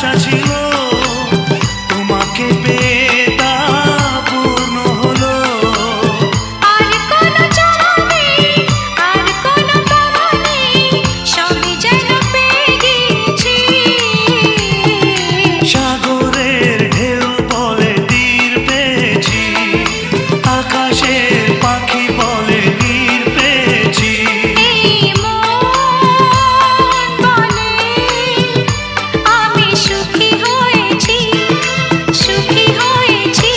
আশা ছিল তোমাকে পেয়ে তা পূর্ণ হলো। আর কোনো চাওয়া নেই, আর কোনো পাওয়া নেই, সবই যেন পেয়ে গেছি। সাগরের ঢেউ বলে তীর পেয়েছি, আকাশের পাখি বলে নীর পেয়েছি। এই মন বলে আমি সুখী হয়েছি, সুখী হয়েছি।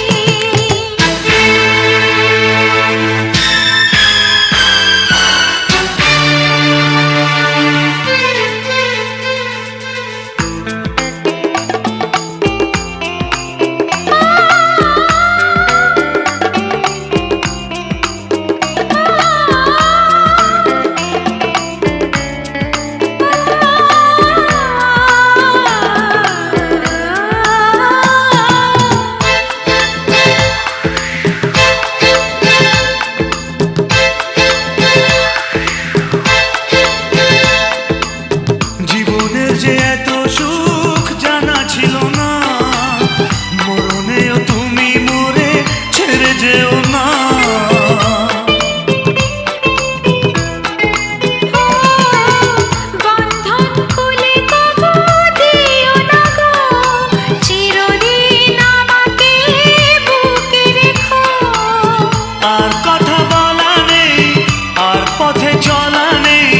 জীবনের যে এত সুখ জানা ছিল না, মরণেও তুমি মরে ছেড়ে যেও না। বন্ধন খুলে কবু দিও না গো, চিরদিন আমাকে বুকে রেখো। আর কথা বলা নেই, আর পথে চলা নেই,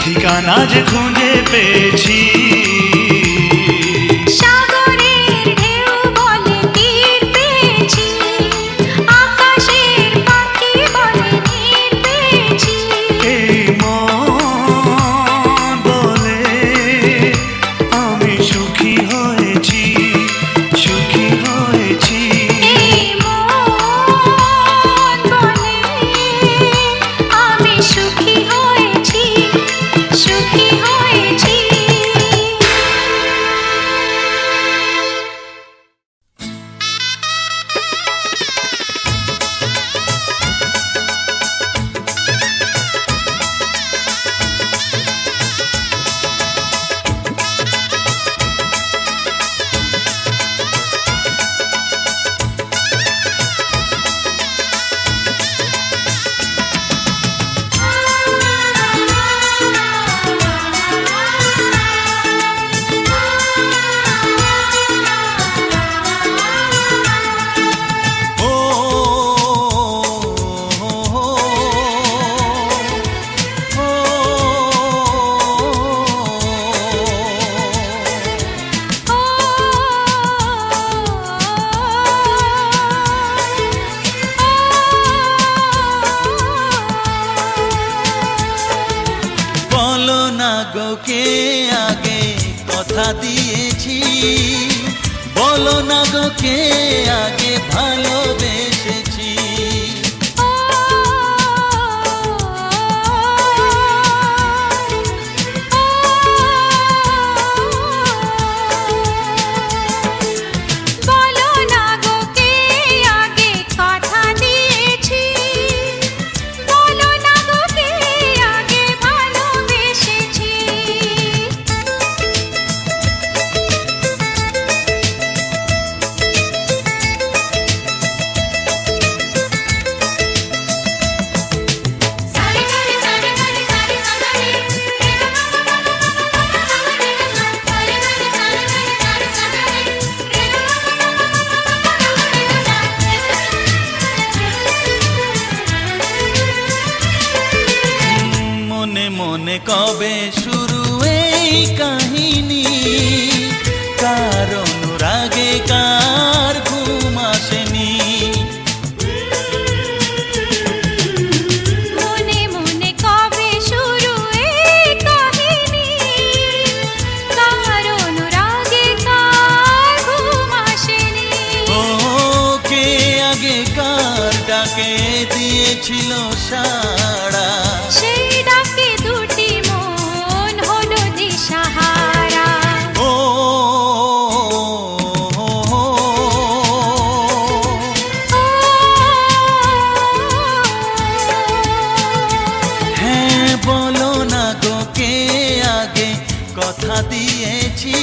ঠিকানা যে খুঁজে পেয়েছি। সাগরের ঢেউ বলে তীর পেয়েছি, আকাশের পাখি বলে নীর পেয়েছি। এই মন বলে আমি সুখী হয়েছি, সুখী হয়েছি। এই মন বলে আমি সুখী হয়েছি, সুখী হয়েছি। ও বলো না গো কে আগে কথা দিয়েছি, বলো না গো কে আগে ভালোবেসেছি। বলো না গো কে আগে কথা দিয়েছি, বলো না গো কে আগে ভালোবেসেছি। মনে মনে কবে শুরু এই কাহিনী, কার অনুরাগে কার ঘুম আসেনি। মনে মনে কবে শুরু এই কাহিনী, কার অনুরাগে কার ঘুম আসেনি। ও কে আগে কার ডাকে দিয়েছিল সাড়া, সেই ডাকে দুটি মন হলো দিশাহারা। ও হ্যাঁ বলো না গো কে আগে কথা দিয়েছি,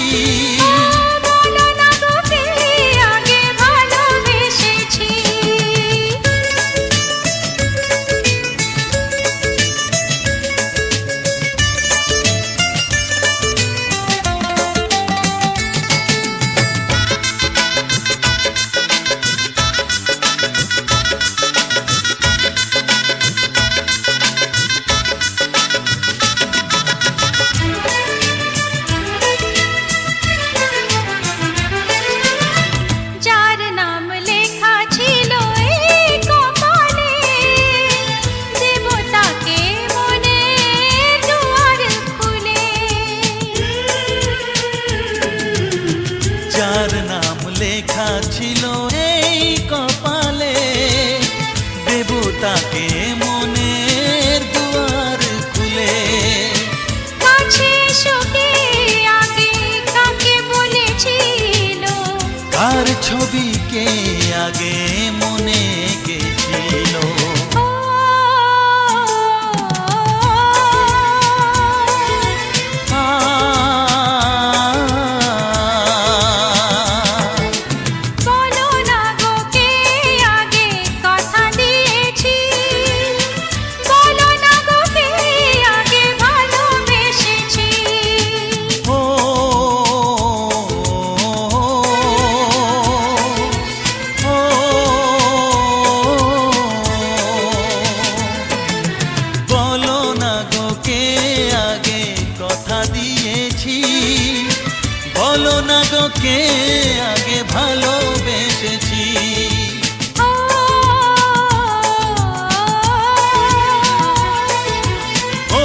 ছিল এই কপালে, দেব তাকে মনের দুয়ার খুলে। কাছে এসোকে আগে কাকে বলেছিল, কার ছবিকে আগে মনে গেছিল। বলো না গো কে আগে কথা দিয়েছি, বলো না গো কে আগে ভালোবেসেছি। ও বলো না গো কে আগে কথা দিয়েছি, বলো না গো কে আগে ভালোবেসেছি। ও ও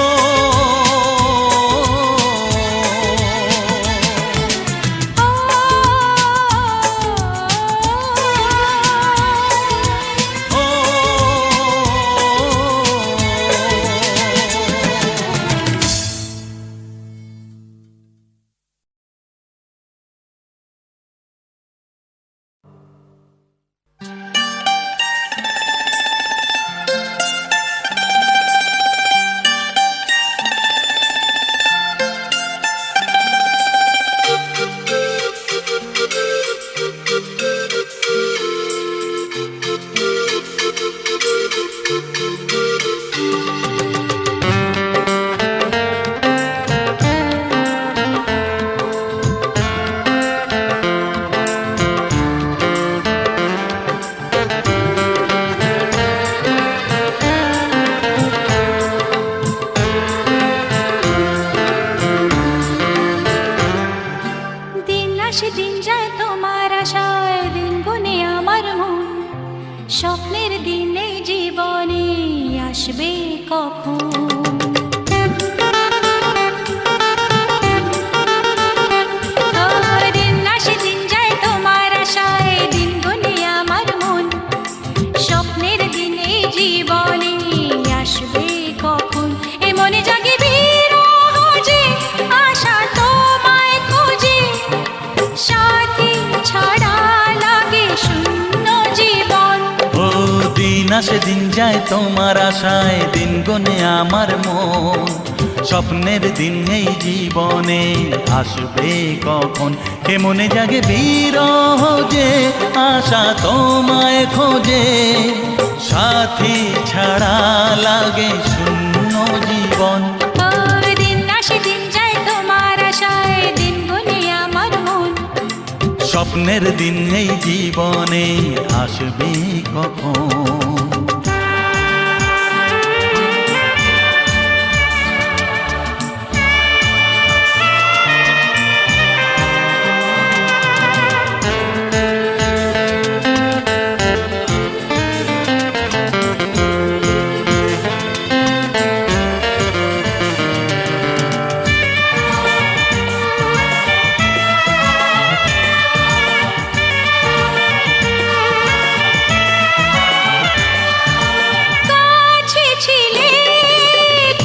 দিন আসে দিন যায় তোমার আশায়, দিন গুনে আমার মন, স্বপ্নের দিনে জীবনে আসবে কখন। দিন আসে দিন যায় তোমার আশায়, দিন গুনে আমার মন, স্বপ্নের দিনে জীবনে আসবে কখন। এ মনে জাগে বিরহ যে আশা তোমায় খোঁজে, সাথী ছাড়া লাগে শূন্য জীবন। ও দিন আসে দিন যায় তোমার আশায়, দিন গনে আমার মন, স্বপ্নের দিন এই জীবনে আসবে কখন। কে মনে জাগে বিরহ যে আশা তোমায় খোঁজে, সাথী ছাড়া লাগে শূন্য জীবন। ও দিন আসে দিন যায় তোমার আশায়, দিন গুনে আমার মন, স্বপ্নের দিন এই জীবনে আসবে কখন। কাছে ছিলে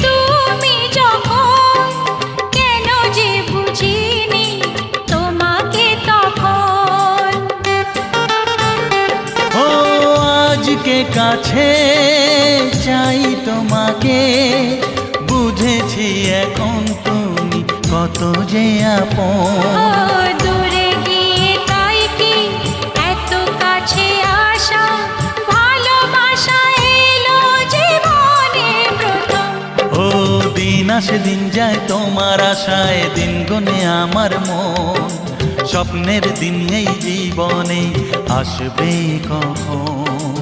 তুমি যখন, কেন যে বুঝিনি তোমাকে তখন। ও আজকে কাছে চাই তোমাকে, বুঝেছি এখন তুমি কত যে ও আপন। দূরে গিয়ে তাই কি এত কাছে আসা, ভালোবাসা এলো জীবনে প্রথম। ও দিন আসে দিন যায় তোমার আশায়, দিন গনে আমার মন, স্বপ্নের দিন এই জীবনে আসবে কখন।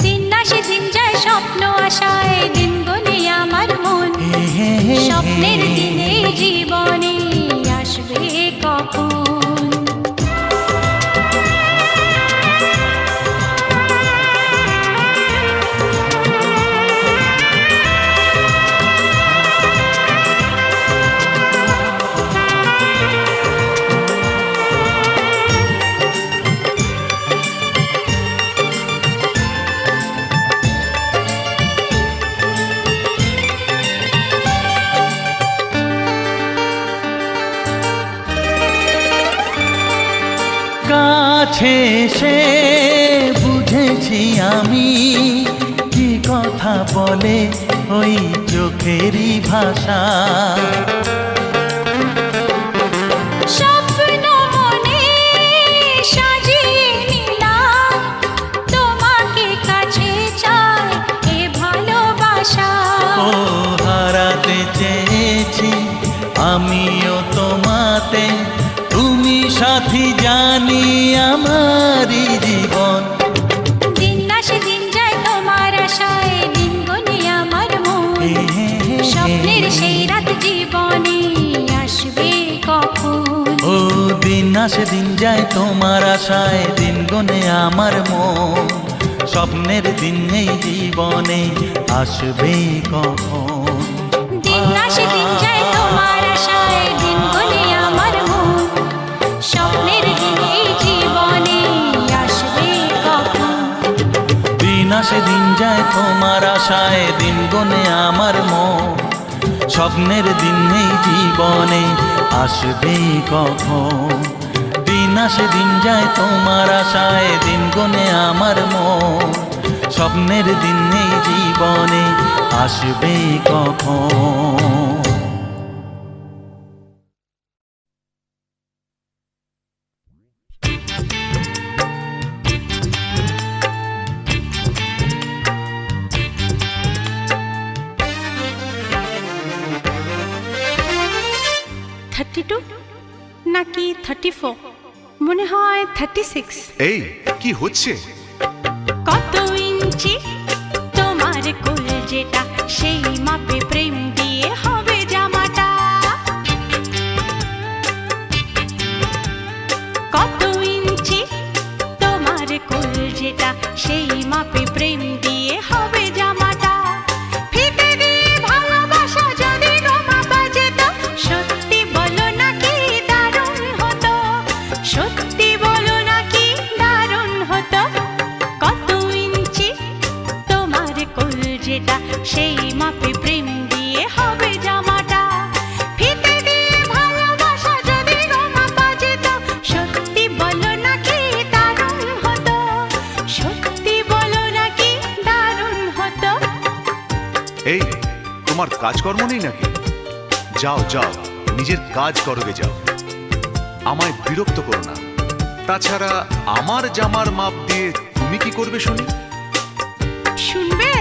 দিন আসে দিন যায় স্বপ্ন আশায়, দিন গুনে আমার মন, হে হে হে স্বপ্নের দিনে জীবনে আসবে কখন। কাছে এসে বুঝেছি আমি কি কথা বলে ওই চোখেরই ভাষা। স্বপ্ন মনে সাজিয়ে নিলাম, তোমাকে কাছে চাই এ ভালোবাসা। ও হারাতে চেয়েছি আমিও তোমাতে, তুমি সাথী জানি আমারই জীবন। দিন আসে দিন যায় তোমার আশায়, দিন গুনে আমার মন। স্বপ্নের সেই রাত জীবনে আসবে কখন? ও দিন আসে দিন যায় তোমার আশায়, দিন গুনে আমার মন। স্বপ্নের দিন এই জীবনে আসবে কখন? দিন আসে দিন যায় তোমার আশায়, দিন গুনে আমার মন। স্বপ্নের দিন এই জীবনে আসবে কখন? দিন আসে দিন যায় তোমার আশায়, দিন গুনে আমার মন। স্বপ্নের দিন এই জীবনে আসবে কখন? দিন আসে দিন যায় তোমার আশায়, দিন গুনে আমার মন। স্বপ্নের দিন এই জীবনে আসবে কখন? নাকি 34, মনে হয় 36। এই কি হচ্ছে? কত ইঞ্চি তোমার কোল যেটা, সেই মাপে প্রেম দিয়ে হবে জামাটা। কত ইঞ্চি তোমার কোল যেটা, সেই মাপে প্রেম দিয়ে হবে জামাটা। ফিতে দিয়ে ভালোবাসা যদি গোমাপা যেত, সত্যি বলো নাকি দারুণ হতো? সত্যি বলো নাকি দারুণ হতো? কত ইঞ্চি তোমার কোল যেটা, সেই মাপে প্রেম দিয়ে হবে জামাটা। ফিতে দিয়ে ভালোবাসা যদি গোমাপা যেত, সত্যি বলো নাকি দারুণ হতো? সত্যি বলো নাকি দারুণ হতো? এই তোমার কাজকর্ম নেই নাকি? যাও যাও, নিজের কাজ করবে যাও, আমায় বিরক্ত করো না। তাছাড়া আমার জামার মাপ দিয়ে তুমি কি করবে শুনি? শুনবে?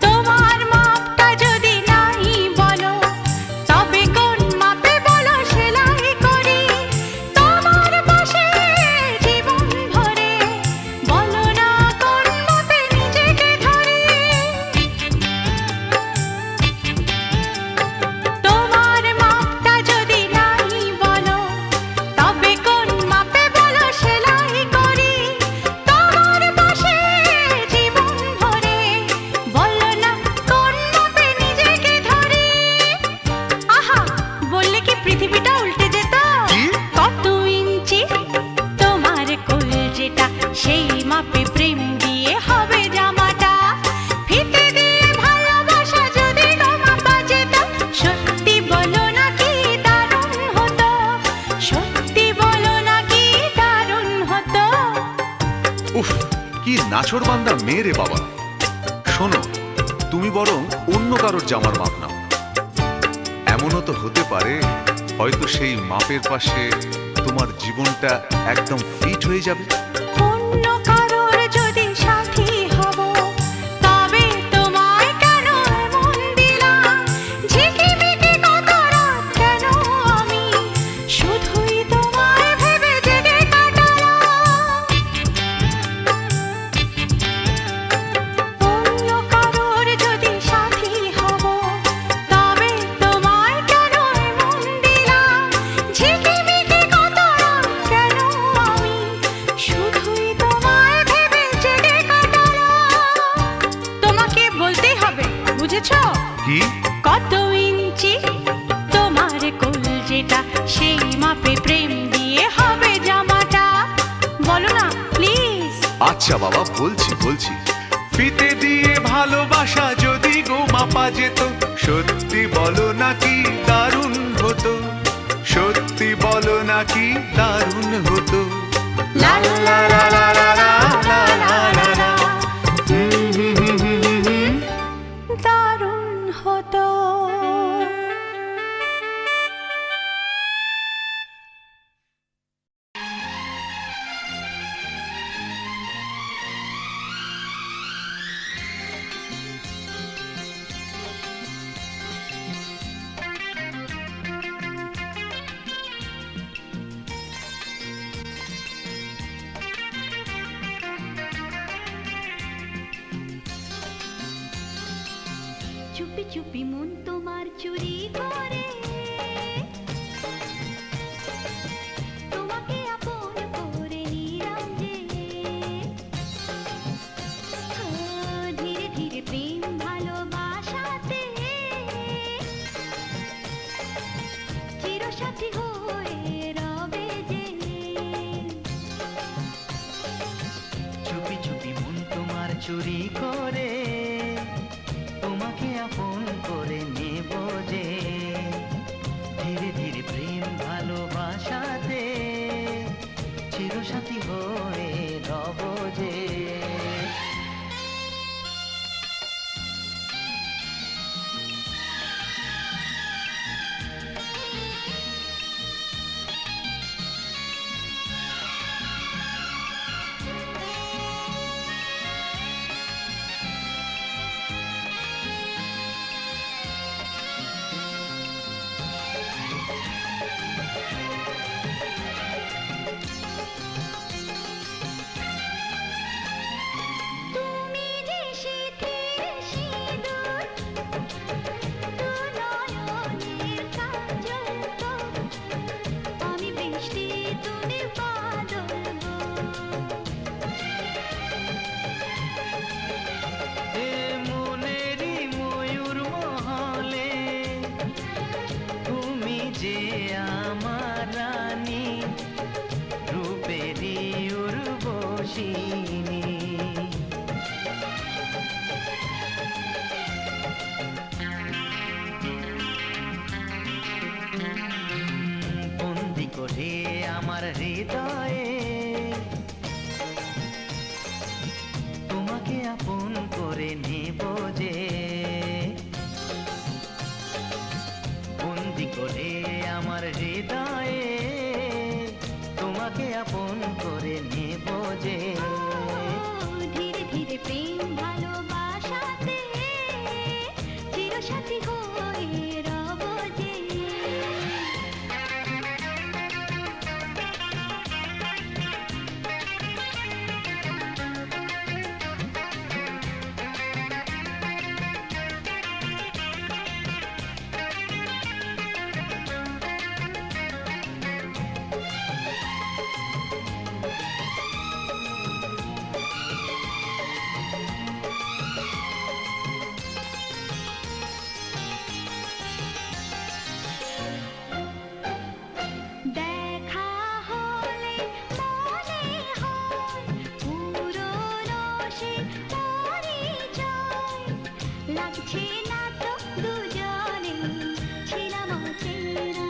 তোমার মাপটা যদি নাই বলো, তবে কোন মাপে বলো সেলাই করি তোমার পাশে জীবন ভরে। বলো না কোন মাপে নিজেকে ধরি। তোমার মাপটা যদি নাই বলো, তবে কোন মাপে বলো সেলাই করি তোমার পাশে জীবন ভরে। বলো না কোন মাপে নিজেকে ধরি। আহা, বললে কি পৃথিবীটা উল্টে যেত? কি? কত ইঞ্চি তোমার কোল যেটা, সেই মাপে প্রেম দিয়ে হবে জামাটা। ফিতে দিয়ে ভালোবাসা যদি গোমাপা যেত, সত্যি বলো নাকি দারুণ হতো? সত্যি বলো নাকি দারুণ হতো? উফ, কি নাছোড়বান্দা মেয়ে রে বাবা। শোনো, তুমি বরং অন্য কারোর জামার মাপ নাও। এমনও তো হতে পারে হয়তো সেই মাপের পাশে তোমার জীবনটা একদম ফিট হয়ে যাবে। অন্য কারোর যদি সাথী হব, তবে তোমায় কেন এমন দিলাম? ঝিকিমিকি কত রাত কেন আমি শুধুই তোমায় ভেবে জেগে কাটালাম। অন্য কারোর যদি সাথী হব, তবে তোমায় কেন এমন দিলাম? ঝিকিমিকি কত রাত কেন আমি শুধুই তোমায় ভেবে জেগে কাটালাম। তোমাকে বলতেই হবে, বুঝেছো? কি? কত ইঞ্চি তোমার কোল যেটা, সেই মাপে প্রেম দিয়ে হবে জামাটা। বলো না প্লিজ। আচ্ছা বাবা, বলছি বলছি। ফিতে দিয়ে ভালোবাসা যদি গো মাপা যেত, সত্যি বলো নাকি দারুণ হতো? সত্যি বলো নাকি দারুণ হতো? চুপি চুপি মন তোমার চুরি করে তোমাকে আপন করে নিলাম যে ধীরে ধীরে প্রেম ভালোবাসাতে চিরসাথী হয়ে রবে যে চুপি চুপি মন তোমার চুরি করে তোমাকে আপন করে নেব যে ধীরে ধীরে প্রেম ভালোবাসাতে চিরসাথী হয়ে রব যে তুমি যে শীতের সিঁদুর দু নয়নের কাজল গো আমি বৃষ্টি তুমি বাদল গো এ মনেরই ময়ূর মহলে তুমি যে আমার রানী রূপেরই উর্বশিনী বন্দি করে আমার হৃদয়ে তোমাকে আপন করে নেব যে বন্দি করে আমার হৃদয়ে তোমাকে আপন করে নেব যে ধীরে ধীরে প্রেম ভালোবাসাতে চিরসাথী হয়ে রব যে দেখা হলে মনে হয় পুরনো সে পরিচয় লাগছে না তো দুজনে ছিলাম অচেনা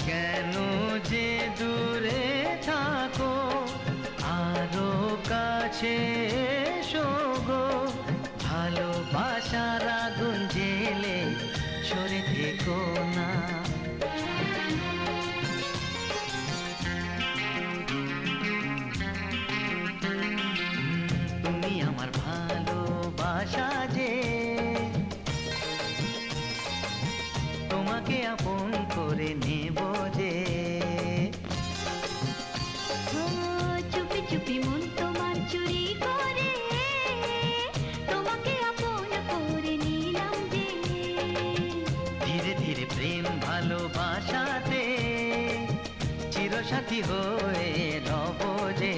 কেন যে দূরে থাকো আরো কাছে এসো গো ভালোবাসার আগুন জেলে সরে থেকো না তুমি আমার ভালোবাসা যে তোমাকে আপন করে নেব যে ও চুপি চুপি মন তোমার চুরি করে তোমাকে আপন করে নিলাম যে ধীরে ধীরে প্রেম ভালোবাসাতে চিরসাথী হয়ে রব যে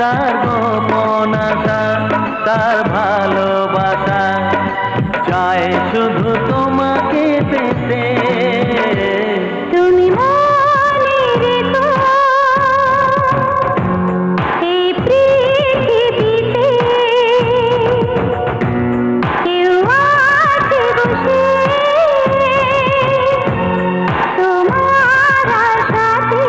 তার গোপন আশা, তার ভালোবাসা চায় শুধু তোমাকে পেতে। তুমি মনে রেখো এই পৃথিবীতে কেউ আছে বসে তোমার আশাতে।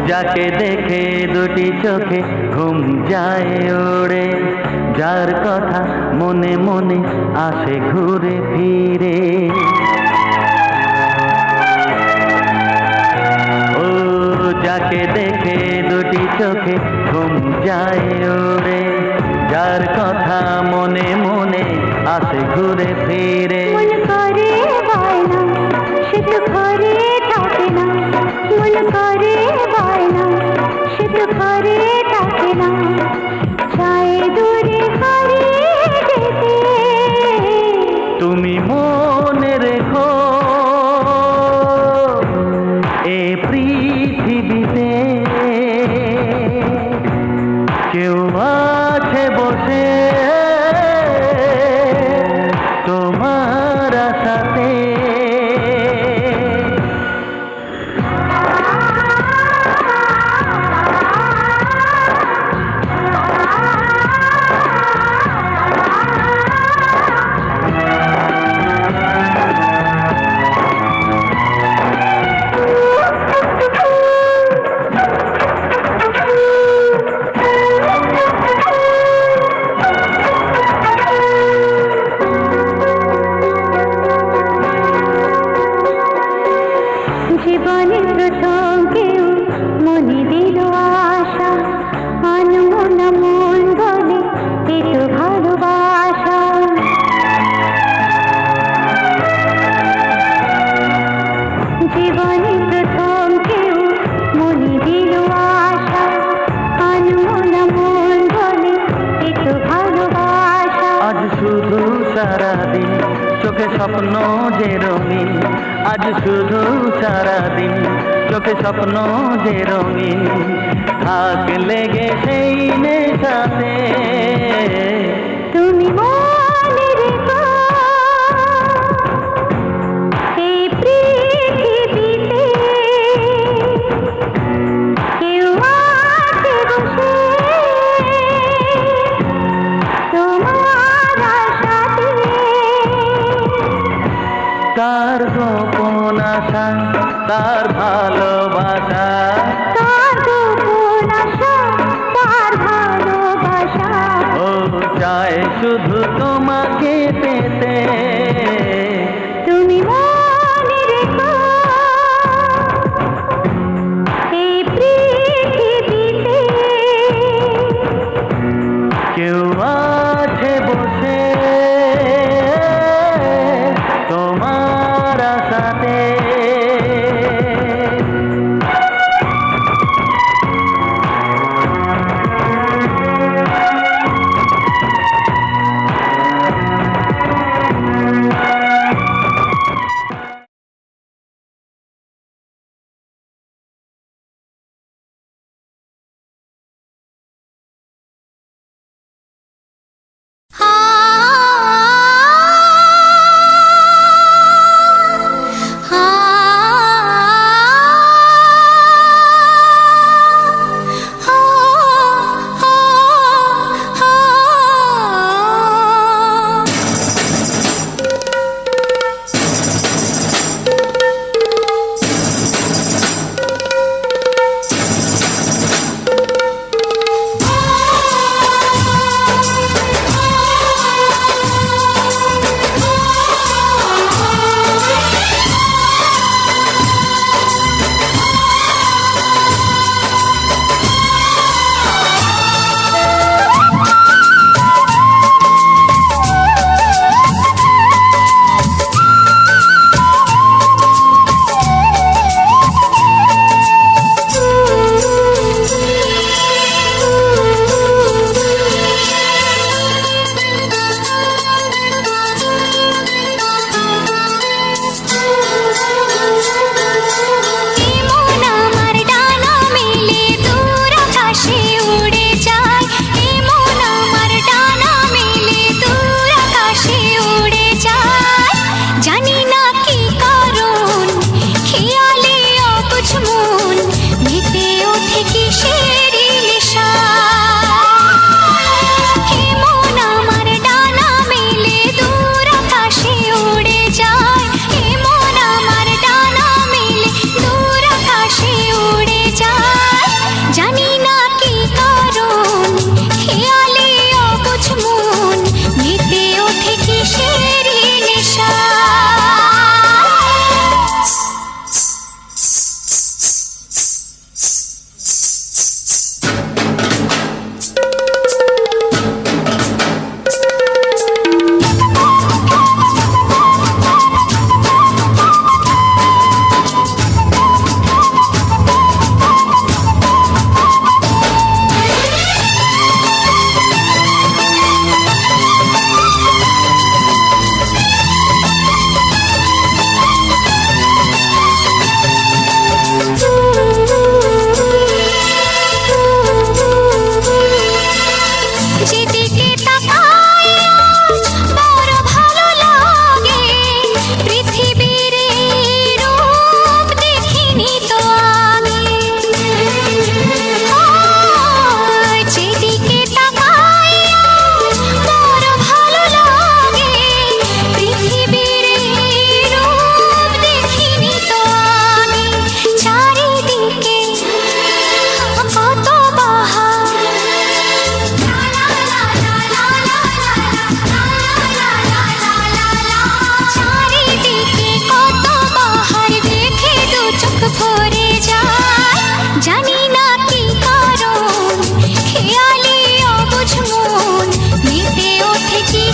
যাকে দেখে দুটি চোখে ঘুম যায় ওড়ে, যার কথা মনে মনে আসে ঘুরে ফিরে। ও যাকে দেখে দুটি চোখে ঘুম যায় ওড়ে, যার কথা মনে মনে আসে ঘুরে ফিরে। মন করে বায়না সে তো ঘরে থাকে না, মন করে বায়না সে তো ঘরে থাকে না, চায় দূরে হারিয়ে যেতে। তুমি মনে রেখো এ পৃথিবীতে কেউ আছে বসে তোমার আশাতে। জীবনের প্রথম কেউ মনে দিল আশা, আনমন মন বলে এত ভালোবাসা। জীবনের প্রথম কেউ মনে দিল আশা, আনমন মন বলে এত ভালোবাসা। আজ শুধু সারাদিন চোখে স্বপ্ন যে রঙিন, আজ শুধু সারাদিন চোখে স্বপ্ন যে রঙিন, থাক লেগে সেই নেশাতে। তুমি মনে রেখো এই পৃথিবীতে কেউ আছে বসে তোমার আশাতে। তার গোপন আশা, তার ভালোবাসা তার গোপন আশা, তার ভালোবাসা। ও চায় শুধু তোমাকে পেতে। তুমি মনে রেখো এই পৃথিবীতে কেউ আছে বসে তোমার আশাতে।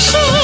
সে